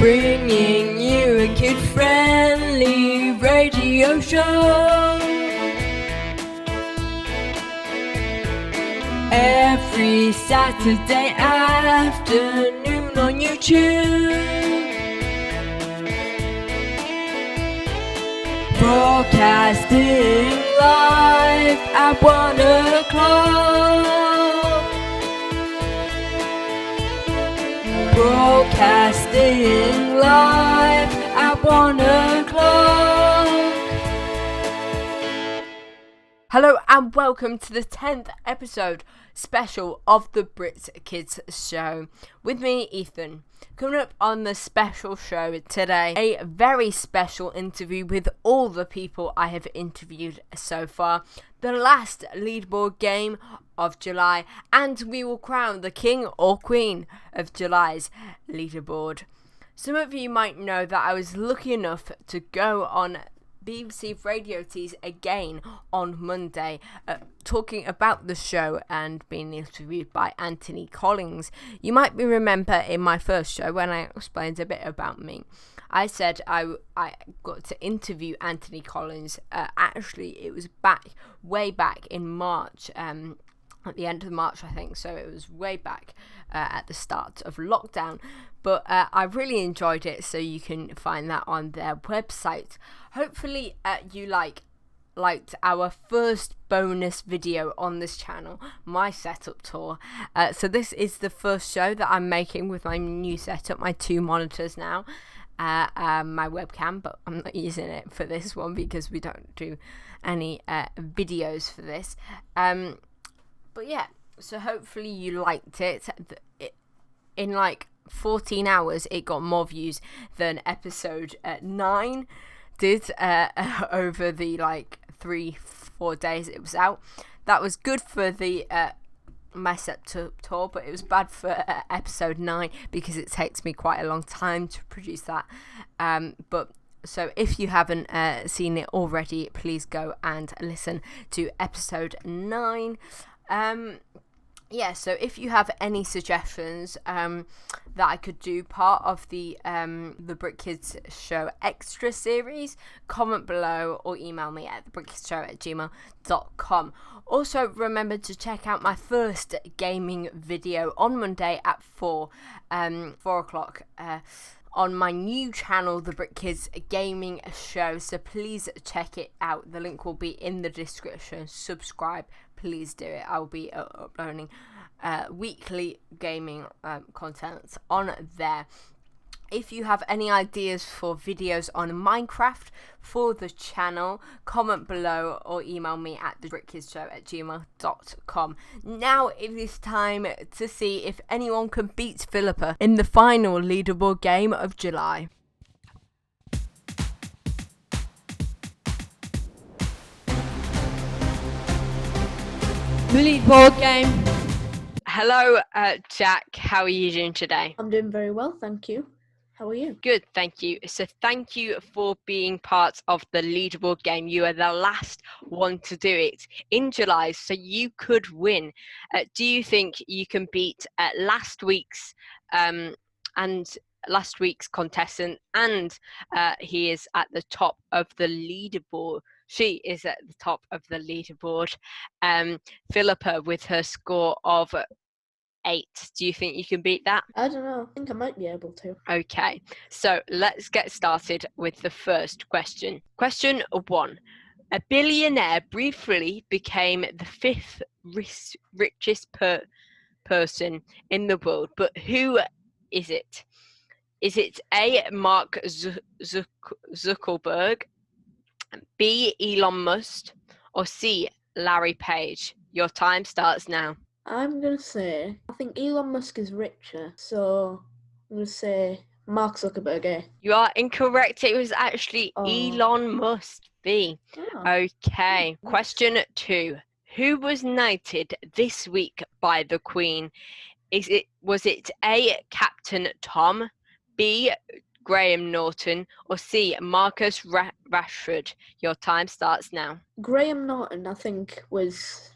bringing you a kid-friendly radio show. Every Saturday afternoon on YouTube. Broadcasting live at 1 o'clock. Broadcasting live at 1 o'clock. Hello and welcome to the 10th episode special of the Brit Kids show. With me, Ethan. Coming up on the special show today, a very special interview with all the people I have interviewed so far. The last leaderboard game of July, and we will crown the king or queen of July's leaderboard. Some of you might know that I was lucky enough to go on BBC Radio Tees again on Monday, talking about the show and being interviewed by Anthony Collins. You might remember in my first show when I explained a bit about me, I said I got to interview Anthony Collins. Actually, it was way back in March, at the end of March, I think, so it was way back at the start of lockdown. But I really enjoyed it, so you can find that on their website. Hopefully you liked our first bonus video on this channel, my setup tour. So this is the first show that I'm making with my new setup, my 2 monitors now, my webcam, but I'm not using it for this one because we don't do any videos for this. But yeah, so hopefully you liked it. In like 14 hours, it got more views than episode 9 did over the 3-4 days it was out. That was good for the my setup tour, but it was bad for episode 9 because it takes me quite a long time to produce that. But so if you haven't seen it already, please go and listen to episode 9. Yeah, so if you have any suggestions that I could do part of the Brit Kids Show extra series, comment below or email me at thebritkidshow@gmail.com. Also, remember to check out my first gaming video on Monday at 4 o'clock on my new channel, the Brit Kids Gaming Show. So please check it out. The link will be in the description. Subscribe. Please do it. I'll be uploading weekly gaming content on there. If you have any ideas for videos on Minecraft for the channel, comment below or email me at thebritkidshow@gmail.com. Now it is time to see if anyone can beat Philippa in the final leaderboard game of July. Leaderboard game. Hello, Jack. How are you doing today? I'm doing very well, thank you. How are you? Good, thank you. So thank you for being part of the leaderboard game. You are the last one to do it in July, so you could win. Do you think you can beat last week's contestant, and he is at the top of the leaderboard? She is at the top of the leaderboard. Philippa with her score of 8. Do you think you can beat that? I don't know. I think I might be able to. Okay, so let's get started with the first question. Question 1. A billionaire briefly became the 5th richest person in the world, but who is it? Is it A, Mark Zuckerberg, B, Elon Musk, or C, Larry Page? Your time starts now. I'm going to say, I think Elon Musk is richer, so I'm going to say Mark Zuckerberg, eh? You are incorrect. It was actually Elon Musk, B. Oh. Okay, question 2. Who was knighted this week by the Queen? Was it A, Captain Tom, B, Graham Norton, or C, Marcus Rashford? Your time starts now. Graham Norton, I think, was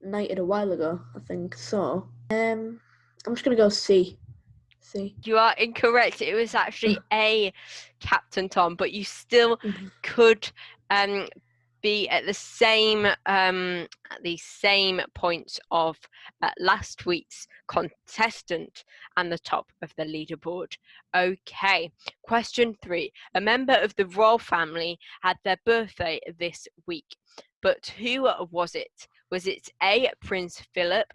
knighted a while ago, I think so. I'm just going to go C. C. You are incorrect. It was actually A, Captain Tom, but you still could be at the same points of last week's contestant and the top of the leaderboard. Okay, question 3. A member of the royal family had their birthday this week, but who was it? Was it A, Prince Philip,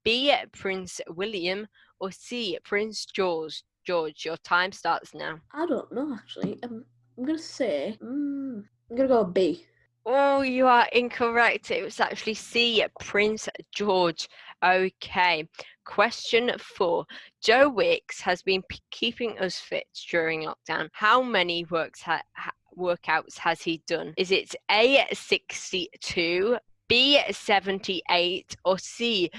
B, Prince William, or C, Prince George? George, your time starts now. I don't know, actually. I'm going to say, I'm going to go B. Oh, you are incorrect. It was actually C, Prince George. Okay. Question 4. Joe Wicks has been keeping us fit during lockdown. How many workouts has he done? Is it A, 62, B, 78, or C,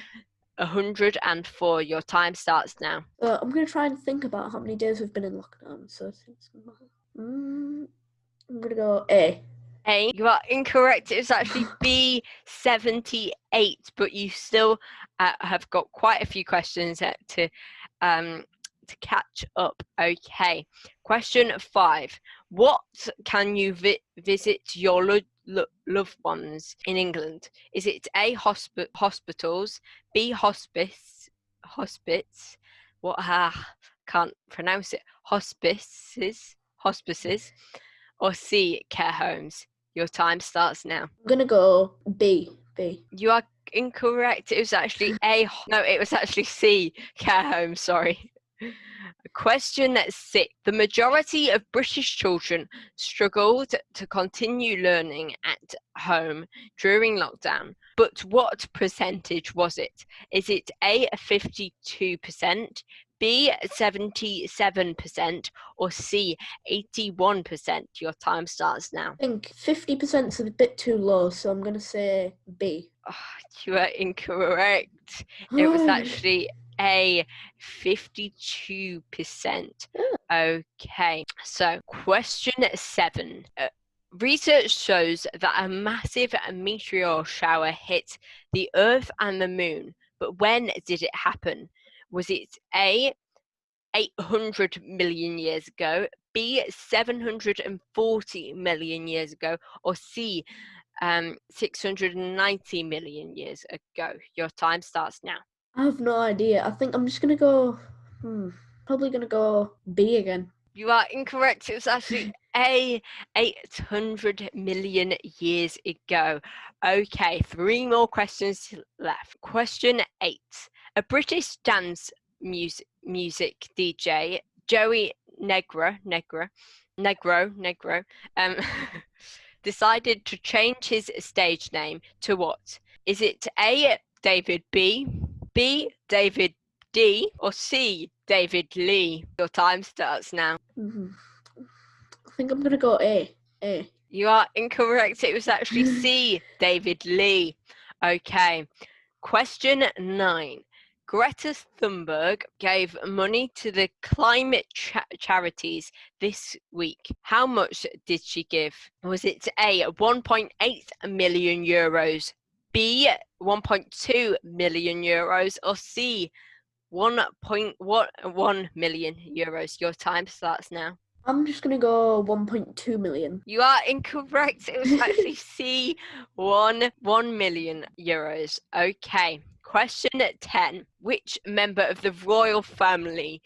104? Your time starts now. I'm going to try and think about how many days we've been in lockdown. So I'm going to go A. A, you are incorrect. It was actually B, 78, but you still have got quite a few questions to catch up. Okay, question 5. What can you visit your loved ones in England? Is it A, hospitals, B, hospice, what can't pronounce it, hospices, or C, care homes? Your time starts now. I'm going to go B. You are incorrect. It was actually A. No, it was actually C, care homes. Sorry. Question 6. The majority of British children struggled to continue learning at home during lockdown. But what percentage was it? Is it A, 52%, B, 77%, or C, 81%? Your time starts now. I think 50% is a bit too low, so I'm going to say B. Oh, you are incorrect. It was actually A, 52%. Okay, so question 7. Research shows that a massive meteor shower hit the Earth and the Moon, but when did it happen? Was it A, 800 million years ago, B, 740 million years ago, or C, 690 million years ago? Your time starts now. I have no idea. I think I'm just going to go, probably going to go B again. You are incorrect. It was actually A, 800 million years ago. Okay, 3 more questions left. Question 8. A British dance music DJ, Joey Negro, decided to change his stage name to what? Is it A, David B, David D, or C, David Lee? Your time starts now. I think I'm going to go A. You are incorrect. It was actually C, David Lee. Okay. Question 9. Greta Thunberg gave money to the climate charities this week. How much did she give? Was it A, 1.8 million euros, B, 1.2 million euros, or C, 1.1 million euros? Your time starts now. I'm just going to go 1.2 million. You are incorrect. It was actually C, 1 million euros. Okay. Question 10. Which member of the royal family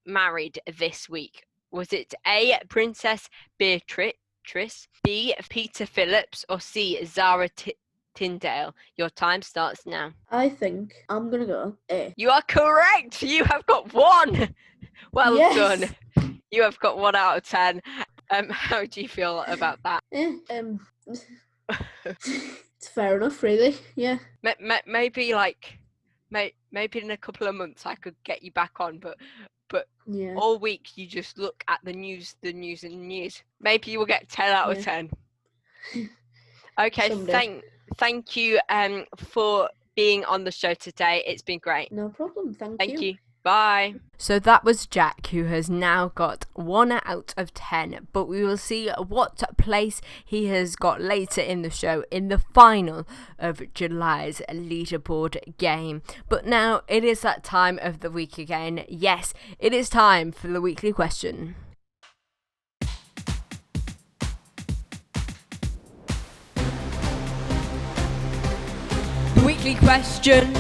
married this week? Was it A, Princess Beatrice, B, Peter Phillips, or C, Zara Tyndale? Your time starts now. I think I'm going to go A. You are correct. You have got 1. Well done. You have got 1 out of 10. How do you feel about that? It's fair enough, really. Yeah. Maybe maybe in a couple of months I could get you back on, but Yeah. all week you just look at the news. Maybe you will get 10 out of 10. Okay, someday. Thank you for being on the show today. It's been great. No problem. Thank you. Thank you. Bye. So that was Jack, who has now got 1 out of 10, but we will see what place he has got later in the show in the final of July's leaderboard game. But now it is that time of the week again. Yes, it is time for the weekly question. The weekly question.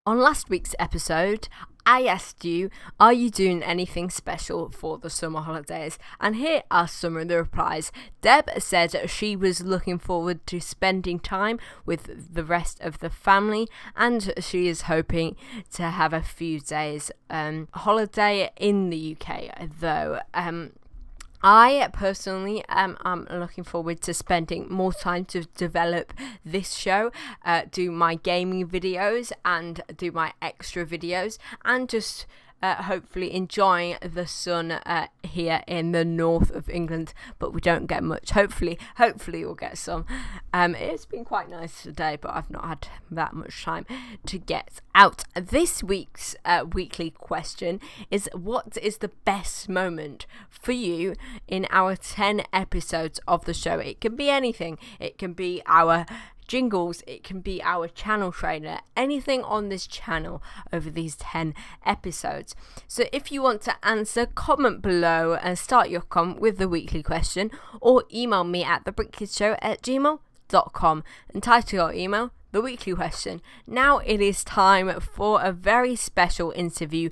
On last week's episode, I asked you, are you doing anything special for the summer holidays? And here are some of the replies. Deb said she was looking forward to spending time with the rest of the family, and she is hoping to have a few days holiday in the UK, though. I personally am looking forward to spending more time to develop this show, do my gaming videos and do my extra videos, and just hopefully enjoying the sun here in the north of England, but we don't get much. Hopefully we'll get some. It's been quite nice today, but I've not had that much time to get out. This week's weekly question is, what is the best moment for you in our 10 episodes of the show? It can be anything. It can be our jingles, it can be our channel trailer, anything on this channel over these 10 episodes. So if you want to answer, comment below and start your comment with the weekly question, or email me at thebritkidshow@gmail.com and title your email The Weekly Question. Now it is time for a very special interview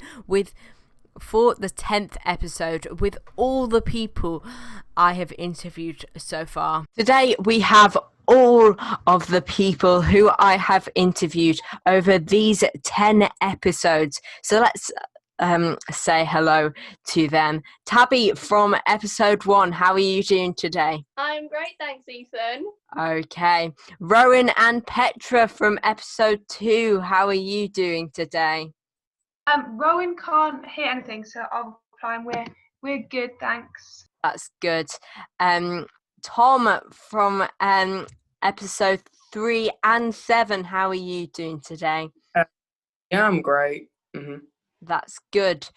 for the 10th episode with all the people I have interviewed so far. Today we have all of the people who I have interviewed over these 10 episodes. So let's say hello to them. Tabby from episode 1, how are you doing today? I'm great, thanks, Ethan. Okay. Rowan and Petra from episode 2, how are you doing today? Rowan can't hear anything, so I'll reply, and we're good, thanks. That's good. Tom from episode 3 and 7, how are you doing today? Yeah, I'm great. Mm-hmm. That's good.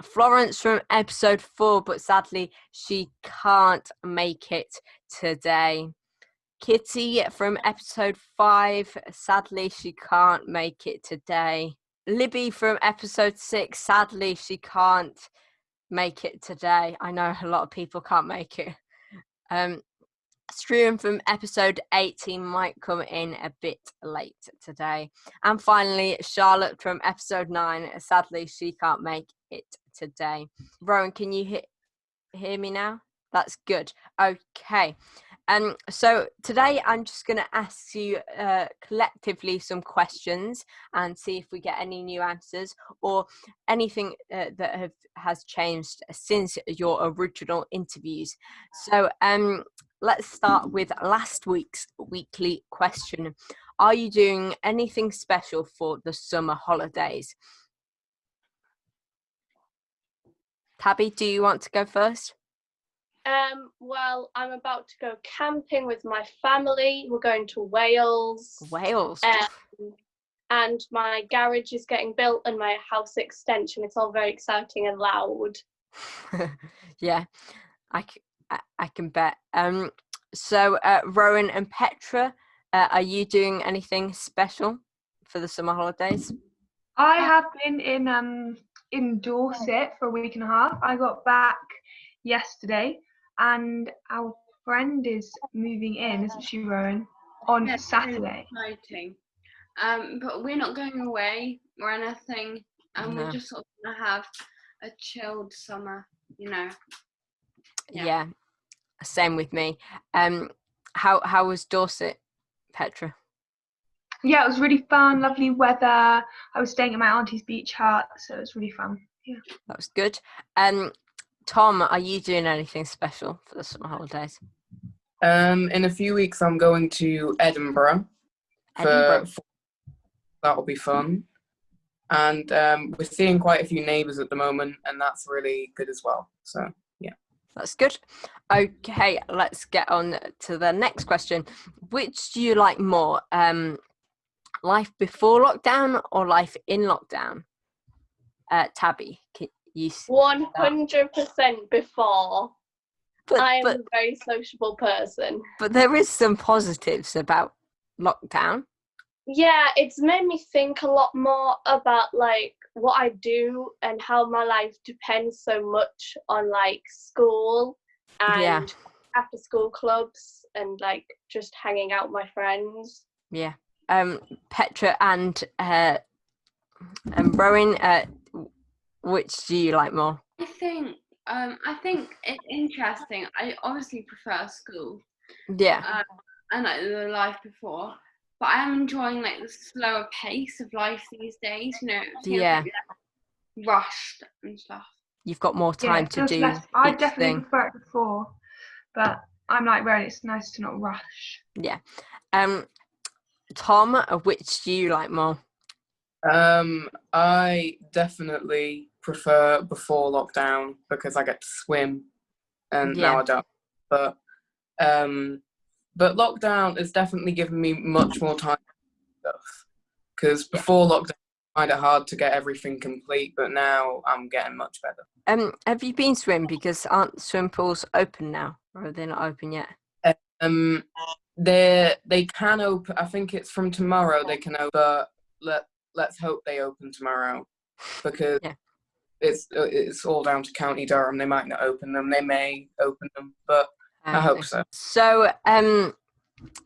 Florence from episode 4, but sadly she can't make it today. Kitty from episode 5, sadly she can't make it today. Libby from episode 6, sadly she can't make it today. I know a lot of people can't make it. Struan from episode 18 might come in a bit late today. And finally, Charlotte from episode 9, sadly she can't make it today. Rowan, can you hear me now? That's good. Okay. So today I'm just going to ask you collectively some questions and see if we get any new answers or anything that has changed since your original interviews. So let's start with last week's weekly question. Are you doing anything special for the summer holidays? Tabby, do you want to go first? Well, I'm about to go camping with my family. We're going to Wales. Wales. And my garage is getting built and my house extension. It's all very exciting and loud. Yeah, I can bet. So Rowan and Petra, are you doing anything special for the summer holidays? I have been in Dorset for a week and a half. I got back yesterday, and our friend is moving in, isn't she, Rowan, on Saturday? Really exciting. But we're not going away or anything, and No. we're just sort of gonna have a chilled summer, you know. Yeah, same with me. How was Dorset, Petra? Yeah, it was really fun, lovely weather. I was staying at my auntie's beach hut, so it was really fun. Yeah. That was good. Tom, are you doing anything special for the summer holidays? In a few weeks, I'm going to Edinburgh. That'll be fun. And we're seeing quite a few neighbours at the moment, and that's really good as well. So, yeah. That's good. Okay, let's get on to the next question. Which do you like more? life before lockdown or life in lockdown? Tabby, can you start? 100% before. I am a very sociable person. But there is some positives about lockdown. Yeah, it's made me think a lot more about like what I do and how my life depends so much on like school and after school clubs and like just hanging out with my friends. Yeah. Petra and Rowan, which do you like more? I think it's interesting. I obviously prefer school. Yeah. And like the life before. But I am enjoying like the slower pace of life these days, you know, it feels Yeah. like rushed and stuff. You've got more time to do I each definitely thing. prefer it before, but I'm like Rowan, it's nice to not rush. Yeah. Tom, which do you like more? I definitely prefer before lockdown because I get to swim, and now I don't. But lockdown has definitely given me much more time for stuff. Because before lockdown, it was kind of hard to get everything complete, but now I'm getting much better. Have you been swimming? Because aren't swim pools open now, or are they not open yet? They can open. I think it's from tomorrow they can open. But let's hope they open tomorrow, because it's all down to County Durham. They might not open them. They may open them, but I hope so. So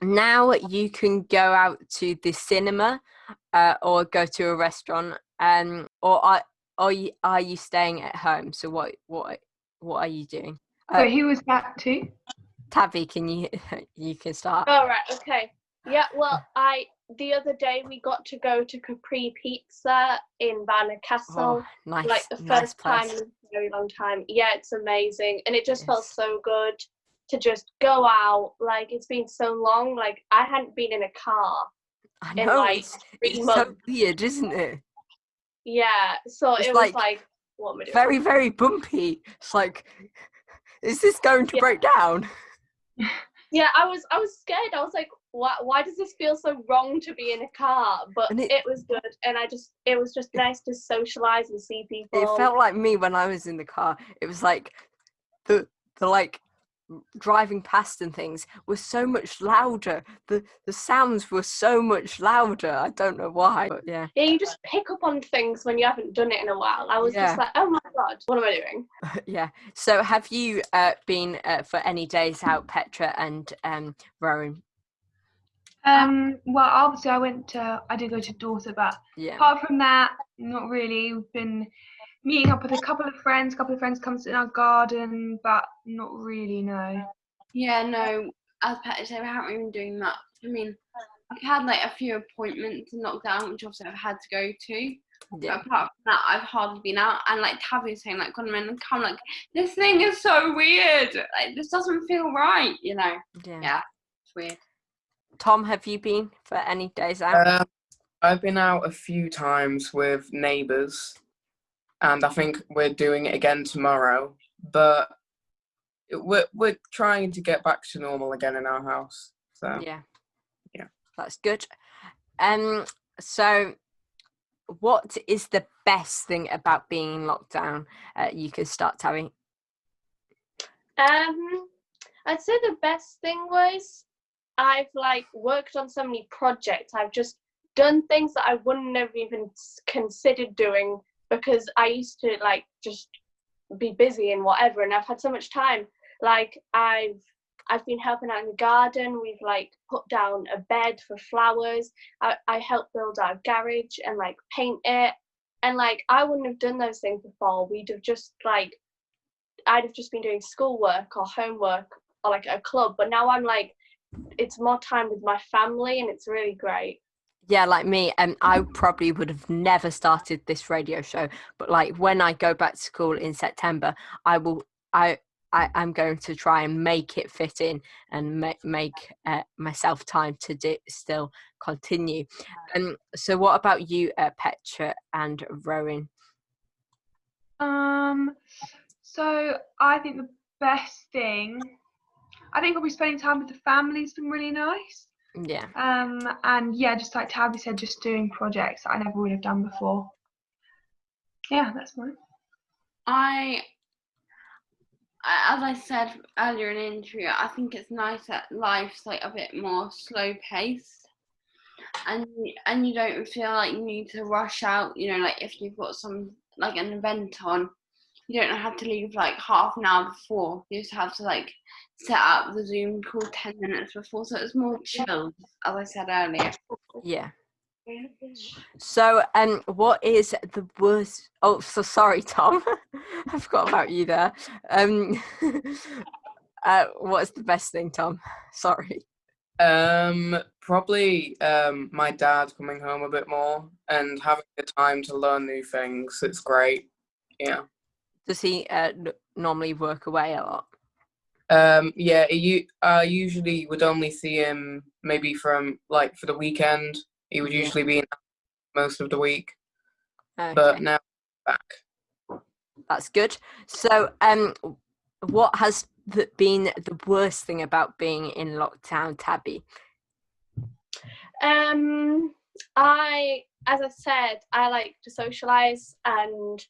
now you can go out to the cinema, or go to a restaurant, or are you staying at home? So what are you doing? So who was that to? Tabby, can you can start? Oh right, okay. Yeah, well, the other day we got to go to Capri Pizza in Vanna Castle. Oh, nice. Like the first time in a very long time. Yeah, it's amazing. And it just felt so good to just go out. Like it's been so long. Like I hadn't been in a car in like 3 months. So weird, isn't it? Yeah. So it was like, what am I doing? Very, very bumpy. It's like, is this going to break down? Yeah, I was scared. I was like, why does this feel so wrong to be in a car? But it was good, and it was just nice to socialize and see people. It felt like me when I was in the car. It was like the like driving past and things was so much louder. The sounds were so much louder. I don't know why, but yeah. Yeah, you just pick up on things when you haven't done it in a while. I was just like, oh my god, what am I doing? Yeah. So have you been for any days out, Petra and Rowan? Well, obviously I did go to Dorset, but apart from that, not really. We've been meeting up with a couple of friends come in our garden, but not really, no. Yeah, no, as Petra said, we haven't been doing much. I mean, I've had like a few appointments in lockdown, which obviously I've had to go to. Yeah. But apart from that, I've hardly been out. And like Tabby was saying, like, God, man, come, like, this thing is so weird. Like, this doesn't feel right, you know? Yeah, it's weird. Tom, have you been for any days out? I've been out a few times with neighbours, and I think we're doing it again tomorrow. But we're trying to get back to normal again in our house. So yeah, that's good. So what is the best thing about being in lockdown? You can start, Tabby. I'd say the best thing was I've like worked on so many projects. I've just done things that I wouldn't have even considered doing because I used to like just be busy and whatever, and I've had so much time. Like I've been helping out in the garden. We've like put down a bed for flowers. I helped build our garage and like paint it. And like I wouldn't have done those things before. We'd have just like I'd have just been doing schoolwork or homework or like a club. But now I'm like, it's more time with my family, and it's really great. Yeah, like me, I probably would have never started this radio show, but like when I go back to school in September, I'm going to try and make it fit in and make myself time to still continue. So what about you, Petra and Rowan? So I think the best thing, I think probably spending time with the family has been really nice. Yeah. And yeah, just like Tabby said, just doing projects that I never would have done before. Yeah, that's mine. As I said earlier in the interview, I think it's nice that life's like a bit more slow paced, and you don't feel like you need to rush out. You know, like if you've got some like an event on, you don't have to leave like half an hour before. You just have to like set up the Zoom call 10 minutes before, so it's more chill, as I said earlier. Yeah. So, what is the worst? Oh, so sorry, Tom. I forgot about you there. What's the best thing, Tom? Sorry. Probably my dad coming home a bit more and having the time to learn new things. It's great. Yeah. Does he normally work away a lot? Yeah, I usually would only see him maybe from like for the weekend. He would usually be in most of the week, but now back. That's good. So, what has been the worst thing about being in lockdown, Tabby? As I said, I like to socialize, and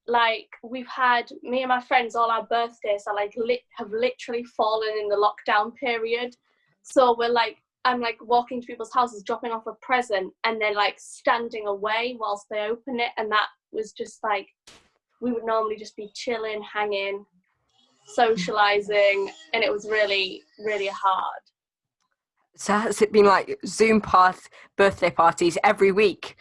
like we've had me and my friends, all our birthdays are like have literally fallen in the lockdown period. So I'm like walking to people's houses, dropping off a present, and then like standing away whilst they open it, and that was just like, we would normally just be chilling, hanging, socializing, and it was really, really hard. So has it been like Zoom birthday parties every week?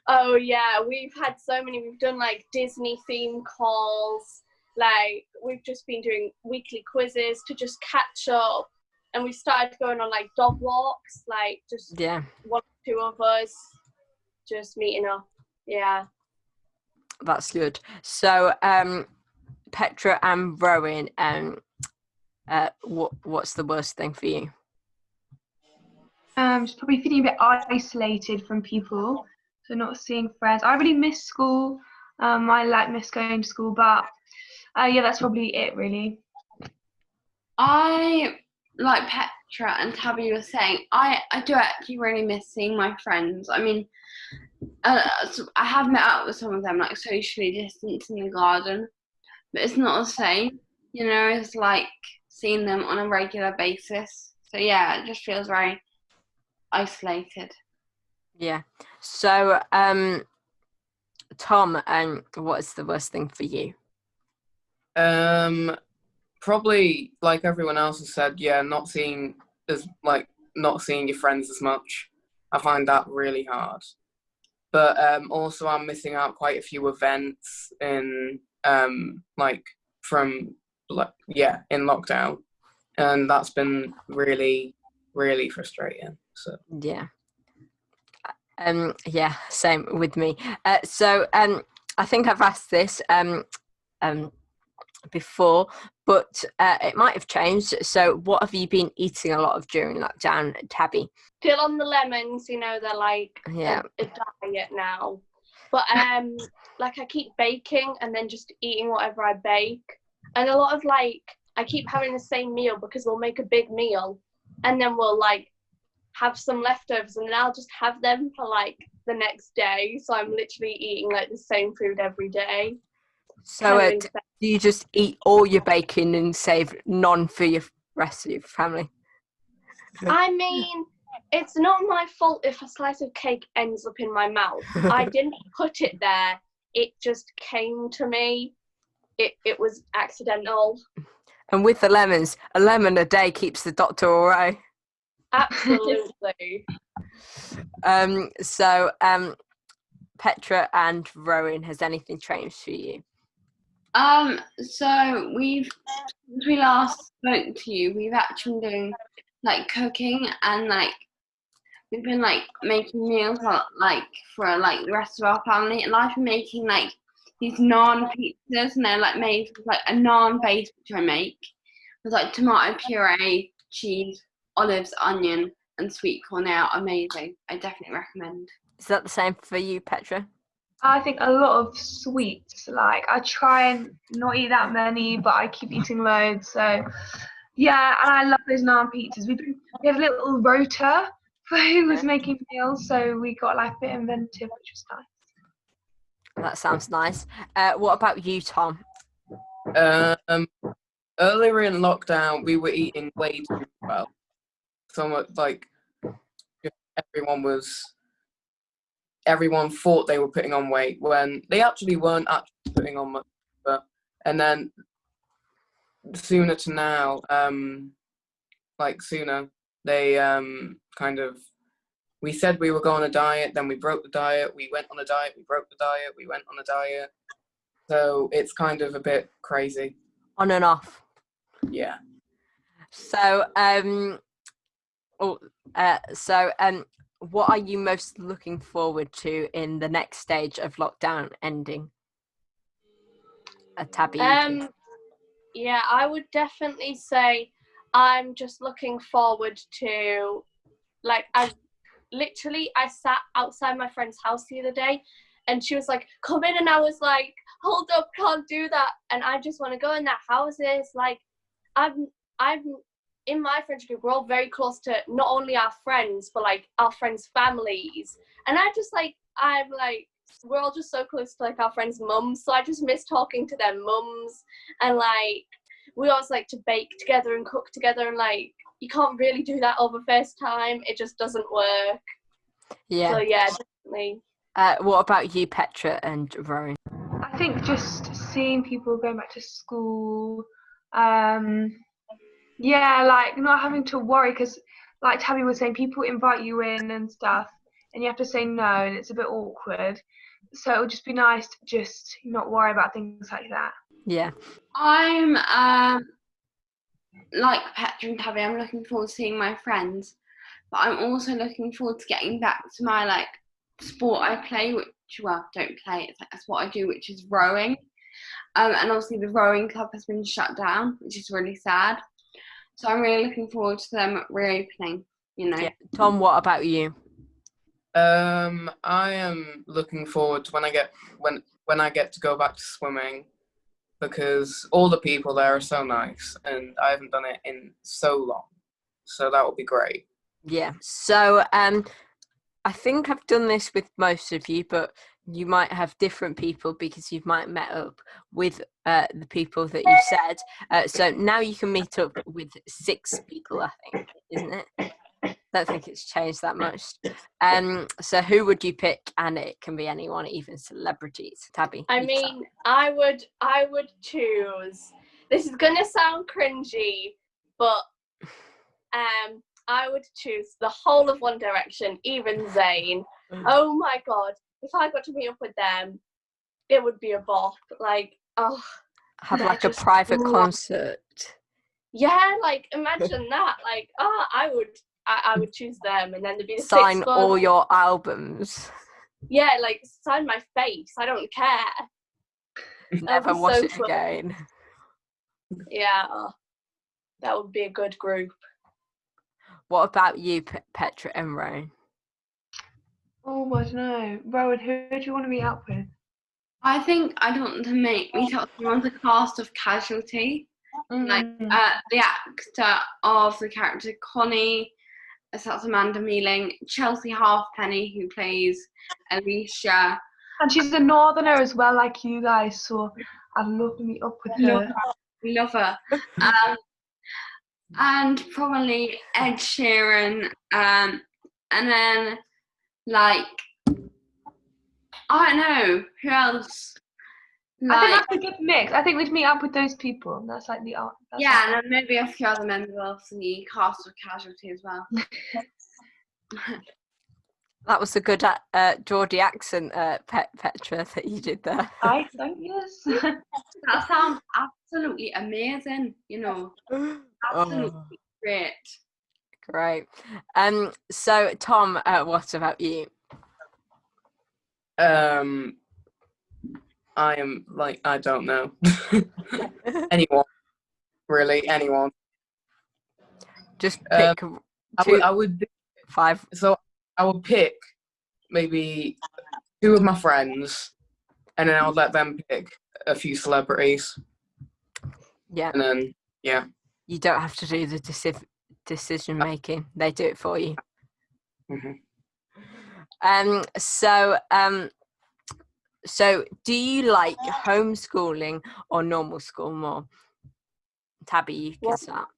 Oh yeah, we've had so many. We've done like Disney theme calls. Like we've just been doing weekly quizzes to just catch up, and we started going on like dog walks. Like just one or two of us just meeting up. Yeah, that's good. So, Petra and Rowan, what's the worst thing for you? Just probably feeling a bit isolated from people, so not seeing friends. I really miss school. I miss going to school, but yeah, that's probably it really. I, like Petra and Tabby were saying, I do actually really miss seeing my friends. I mean, so I have met up with some of them, like socially distanced in the garden, but it's not the same. You know, it's like seeing them on a regular basis. So yeah, it just feels very isolated. Yeah. So, Tom, what is the worst thing for you? Probably like everyone else has said, yeah, not seeing your friends as much. I find that really hard. But also I'm missing out quite a few events in in lockdown, and that's been really, really frustrating. So yeah, same with me. So I think I've asked this before, but it might have changed. So what have you been eating a lot of during lockdown, Tabby? Still on the lemons, you know, they're like a diet now. But like I keep baking and then just eating whatever I bake. And a lot of like, I keep having the same meal because we'll make a big meal and then we'll like have some leftovers and then I'll just have them for like the next day. So I'm literally eating like the same food every day. So do you just eat all your bacon and save none for your rest of your family? I mean, it's not my fault if a slice of cake ends up in my mouth. I didn't put it there. It just came to me. It was accidental. And with the lemons, a lemon a day keeps the doctor away. Absolutely. So, Petra and Rowan, has anything changed for you? So since we last spoke to you, we've actually been doing like cooking and like we've been like making meals like for like the rest of our family, and I've been making like these naan pizzas, and they're like made with like a naan base which I make with like tomato puree, cheese, olives, onion, and sweet corn. They are amazing. I definitely recommend. Is that the same for you, Petra? I think a lot of sweets. Like I try and not eat that many, but I keep eating loads. So Yeah, and I love those naan pizzas. We had a little rota for who was making meals, so we got like a bit inventive, which was nice. That sounds nice. What about you, Tom? Earlier in lockdown, we were eating way too well. So much like everyone thought they were putting on weight when they actually weren't actually putting on much. And then sooner to now, they kind of, we said we were going on a diet, then we broke the diet, we went on a diet, we broke the diet, we went on a diet. So it's kind of a bit crazy. On and off. Yeah. So, what are you most looking forward to in the next stage of lockdown ending? Tabby. Yeah, I would definitely say I'm just looking forward to, like, I sat outside my friend's house the other day and she was like, come in, and I was like, hold up, can't do that. And I just want to go in their houses. Like, I'm in my friendship group, we're all very close to not only our friends, but like our friends' families. And we're all just so close to like our friends' mums. So I just miss talking to their mums. And like, we always like to bake together and cook together. And like, you can't really do that over FaceTime. It just doesn't work. Yeah. So yeah, definitely. What about you, Petra and Rowan? I think just seeing people going back to school, like not having to worry, because like Tabby was saying, people invite you in and stuff and you have to say no, and it's a bit awkward. So it would just be nice to just not worry about things like that. Yeah. I'm like Petra and Tabby, I'm looking forward to seeing my friends, but I'm also looking forward to getting back to my like sport I play, don't play, that's what I do, which is rowing. And obviously the rowing club has been shut down, which is really sad. So I'm really looking forward to them reopening, Yeah. Tom, what about you? I am looking forward to when I get to go back to swimming, because all the people there are so nice and I haven't done it in so long. So that would be great. Yeah. So I think I've done this with most of you, but you might have different people because you might met up with the people that you said. So now you can meet up with 6 people, I think, isn't it? I don't think it's changed that much. So who would you pick? And it can be anyone, even celebrities. Tabby. I mean, I would choose. This is gonna sound cringy, but I would choose the whole of One Direction, even Zayn. Oh my god, if I got to meet up with them, it would be a bop. Like, oh, have like a private concert. Yeah, like imagine that. Like, I would choose them, and then there'd be the sign 6 all your albums. Yeah, like sign my face. I don't care. Never watch it again. Yeah, that would be a good group. What about you, Petra and Rowan? Oh, I don't know. Rowan, who do you want to meet up with? I think I'd want to meet up with the cast of Casualty. Like the actor of the character Connie, that's Amanda Mealing, Chelsea Halfpenny, who plays Alicia. And she's a northerner as well, like you guys, so I'd love to meet up with her. Love her. And probably Ed Sheeran, and then like, I don't know, who else? I think that's a good mix. I think we'd meet up with those people. That's like the art. Yeah, and then maybe a few other members of the cast of Casualty as well. That was a good Geordie accent, Petra, that you did there. I think, yes. That sounds absolutely amazing, absolutely great. Great. So Tom, what about you? I am like, I don't know. Anyone, really, anyone. Just pick I would 5. So I would pick maybe 2 of my friends, and then I would let them pick a few celebrities. Yeah. And then, yeah. You don't have to do the decision making; they do it for you. Mhm. So do you like homeschooling or normal school more? Tabby, you can Well, start.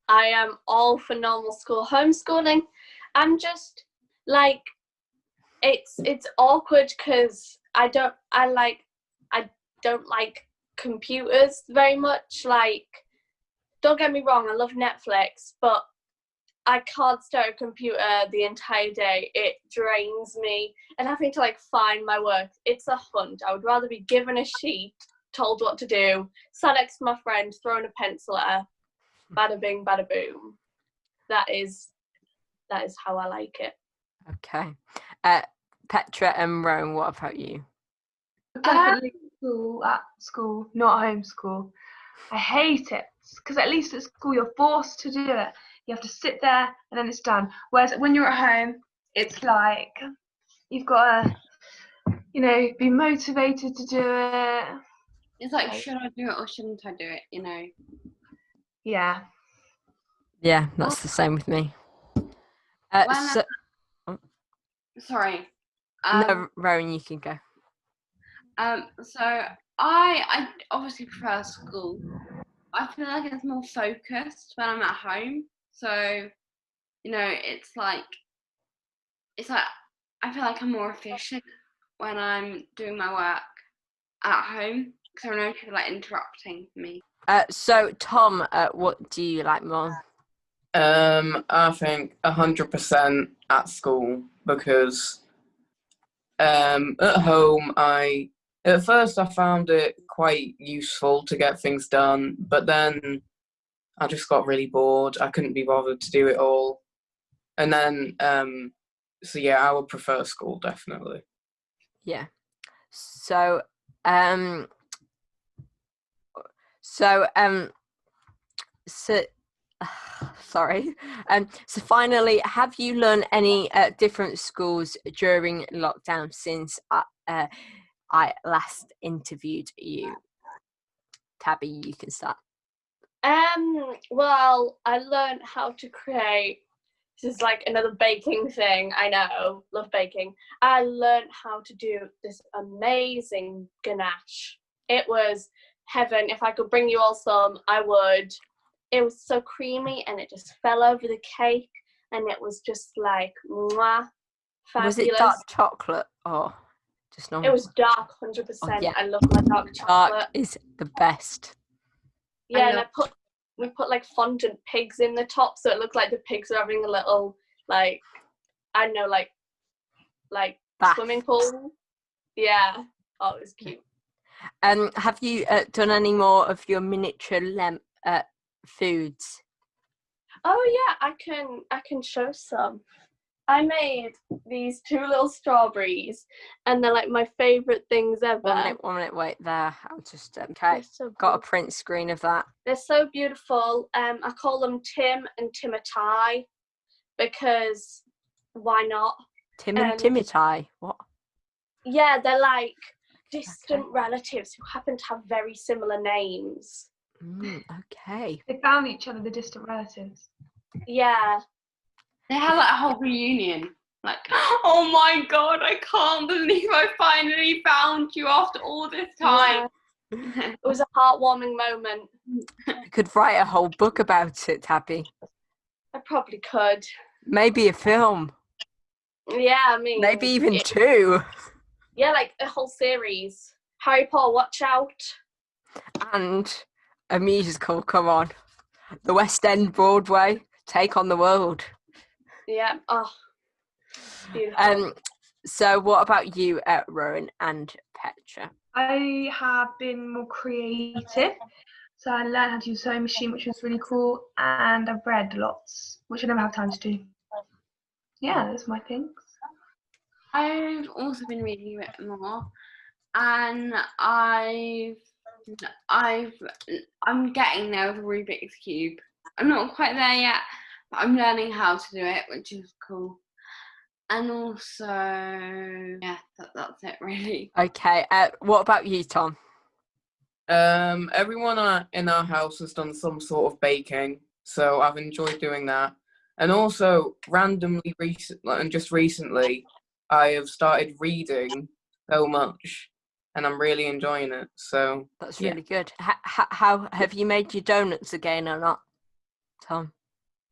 I am all for normal school. Homeschooling, I'm just like, it's awkward because I don't like computers very much. Like, don't get me wrong, I love Netflix, but I can't stare at a computer the entire day. It drains me. And having to like find my work, it's a hunt. I would rather be given a sheet, told what to do, sat next to my friend, thrown a pencil at her, bada bing, bada boom. That is how I like it. Okay. Petra and Rowan, what about you? Definitely at school, not homeschool. I hate it because at least at school you're forced to do it. You have to sit there and then it's done. Whereas when you're at home, it's like you've got to, be motivated to do it. It's like, should I do it or shouldn't I do it? Yeah. Yeah, that's the same with me. Sorry. No, Rowan, you can go. So I obviously prefer school. I feel like it's more focused when I'm at home. So, it's like I feel like I'm more efficient when I'm doing my work at home because I know people like interrupting me. So Tom, what do you like more? I think 100% at school because at home at first I found it quite useful to get things done, but then I just got really bored. I couldn't be bothered to do it all. And then so yeah, I would prefer school definitely. Yeah. So so sorry. So finally, have you learned any different schools during lockdown since I last interviewed you? Tabby, you can start. Well, I learned how to create. This is like another baking thing. I know, love baking. I learned how to do this amazing ganache. It was heaven. If I could bring you all some, I would. It was so creamy and it just fell over the cake and it was just like mwah, fabulous. Was it dark chocolate or just normal? It was dark, 100%. Oh, yeah. I love my dark chocolate. Dark is the best. Yeah, and we put like fondant pigs in the top, so it looked like the pigs are having a little like, I don't know, like Bath. swimming pool. Yeah. Oh, it was cute. Have you done any more of your miniature foods? Oh yeah, I can show some. I made these 2 little strawberries, and they're like my favorite things ever. 1 minute, wait there. I'll just okay. So got a print screen of that. They're so beautiful. I call them Tim and Timotai because why not? Tim and Timotai. What? Yeah, they're like distant relatives who happen to have very similar names. Okay. They found each other, the distant relatives. Yeah. They had like a whole reunion. Like, oh my god, I can't believe I finally found you after all this time. Yeah. It was a heartwarming moment. You could write a whole book about it, Tabby. I probably could. Maybe a film. Yeah, I mean. Maybe even 2. Yeah, like a whole series. Harry Potter, watch out. And a musical, come on. The West End Broadway, take on the world. Yeah, oh, beautiful. So what about you, Rowan and Petra? I have been more creative. So I learned how to use a sewing machine, which was really cool, and I've read lots, which I never have time to do. Yeah, that's my things. I've also been reading a bit more, and I'm getting there with Rubik's Cube. I'm not quite there yet, but I'm learning how to do it, which is cool. And also, yeah, that's it really. Okay, what about you, Tom? Everyone in our house has done some sort of baking, so I've enjoyed doing that. And also, just recently, I have started reading so much, and I'm really enjoying it. So That's yeah. really good. How have you made your donuts again or not, Tom?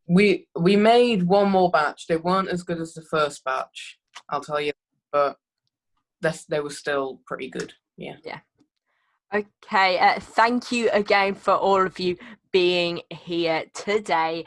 We made one more batch. They weren't as good as the first batch, I'll tell you, but they were still pretty good. Yeah. Yeah. Okay, thank you again for all of you being here today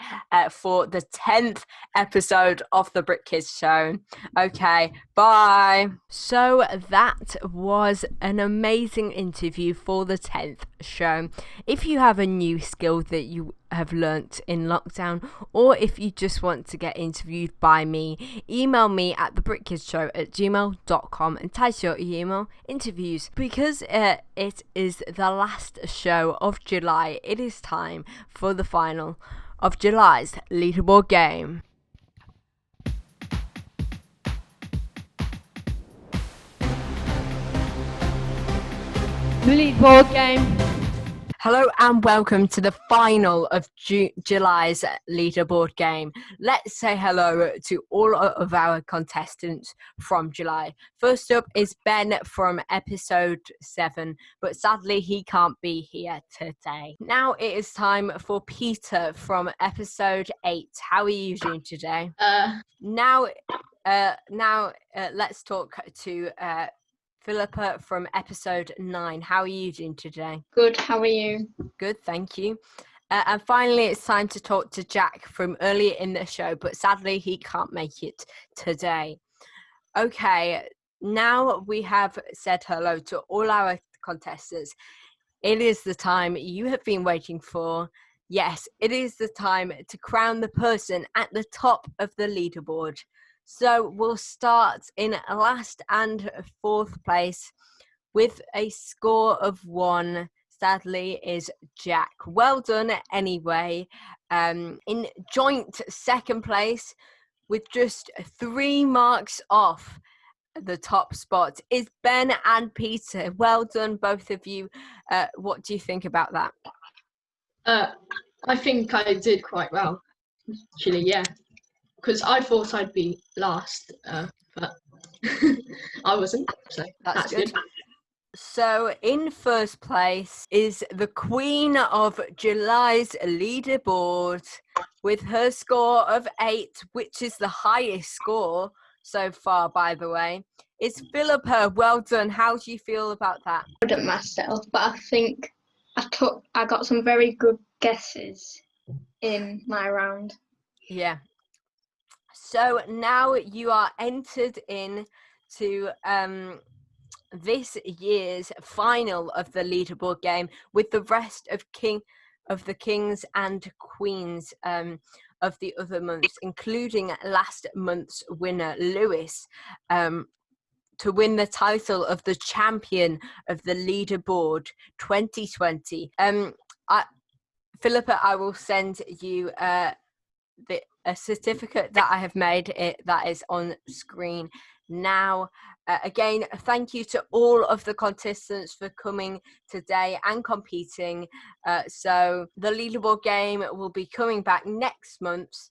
for the 10th episode of the Brit Kids Show. Okay, bye. So that was an amazing interview for the 10th show. If you have a new skill that you have learnt in lockdown, or if you just want to get interviewed by me, email me at thebritkidshow@gmail.com and type your email interviews. Because it is the last show of July, it is time for the final of July's leaderboard game. The leaderboard game. Hello and welcome to the final of July's leaderboard game. Let's say hello to all of our contestants from July. First up is Ben from episode 7, but sadly he can't be here today. Now it is time for Peter from episode 8. How are you doing today? Now let's talk to Philippa from episode 9. How are you doing today? Good, how are you? Good, thank you. And finally, it's time to talk to Jack from earlier in the show, but sadly he can't make it today. Okay, now we have said hello to all our contestants. It is the time you have been waiting for. Yes, it is the time to crown the person at the top of the leaderboard. So we'll start in last and fourth place with a score of 1. Sadly, is Jack. Well done anyway. In joint second place with just 3 marks off the top spot is Ben and Peter. Well done, both of you. What do you think about that? I think I did quite well, actually, yeah. Because I thought I'd be last, but I wasn't, so that's good. So in first place is the Queen of July's leaderboard with her score of 8, which is the highest score so far, by the way. It's Philippa. Well done. How do you feel about that? I don't myself, but I think I got some very good guesses in my round. Yeah. So now you are entered in to this year's final of the leaderboard game with the rest of the kings and queens of the other months, including last month's winner Lewis, to win the title of the champion of the leaderboard 2020. Philippa, I will send you a certificate that I have made that is on screen now. Again, thank you to all of the contestants for coming today and competing. So the leaderboard game will be coming back next month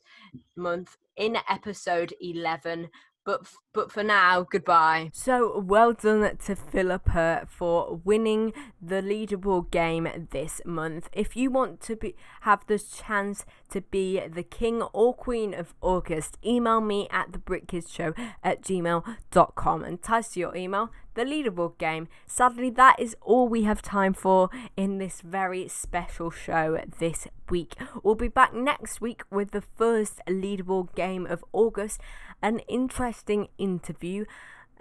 in episode 11. But for now, goodbye. So well done to Philippa for winning the leaderboard game this month. If you want to have the chance to be the king or queen of August, email me at thebritkidshow@gmail.com and type your email the leaderboard game. Sadly, that is all we have time for in this very special show this week. We'll be back next week with the first leaderboard game of August, an interesting interview,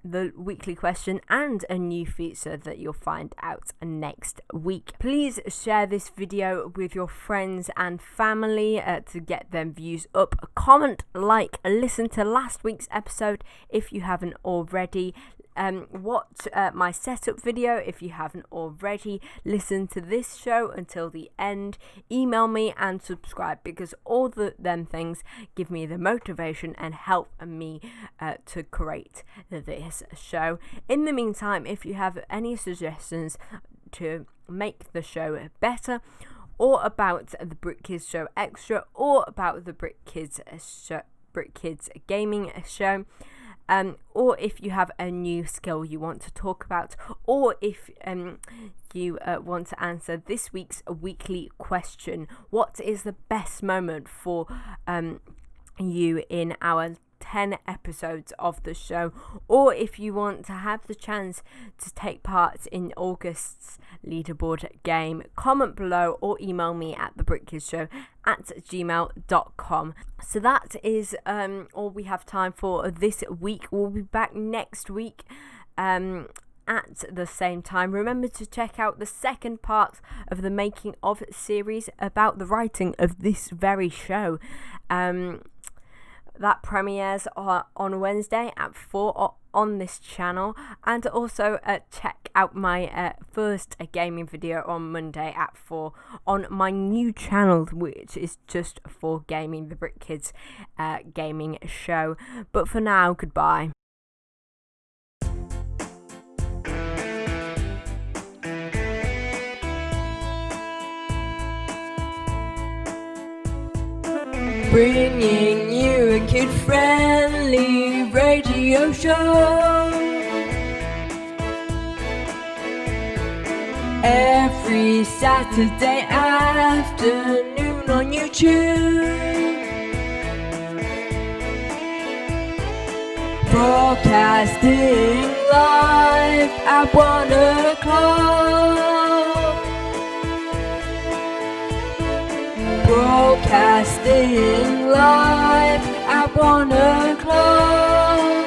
the weekly question, and a new feature that you'll find out next week. Please share this video with your friends and family to get them views up. Comment, like, listen to last week's episode if you haven't already. Watch my setup video if you haven't already. Listen to this show until the end. Email me and subscribe, because all them things give me the motivation and help me to create this show. In the meantime, if you have any suggestions, to make the show better, or about the Brit Kids Show Extra, or about the Brit Kids Gaming Show, or if you have a new skill you want to talk about, or if you want to answer this week's weekly question, what is the best moment for you in our 10 episodes of the show, or if you want to have the chance to take part in August's leaderboard game, comment below or email me at thebritkidshow@gmail.com. So that is all we have time for this week. We'll be back next week at the same time. Remember to check out the second part of the making of series about the writing of this very show. That premieres on Wednesday at 4 on this channel, and also check out my first gaming video on Monday at 4 on my new channel, which is just for gaming, the Brit Kids Gaming Show. But for now, goodbye. Bringing you a kid-friendly radio show every Saturday afternoon on YouTube, broadcasting live at 1 o'clock. Broadcasting live at 1 o'clock.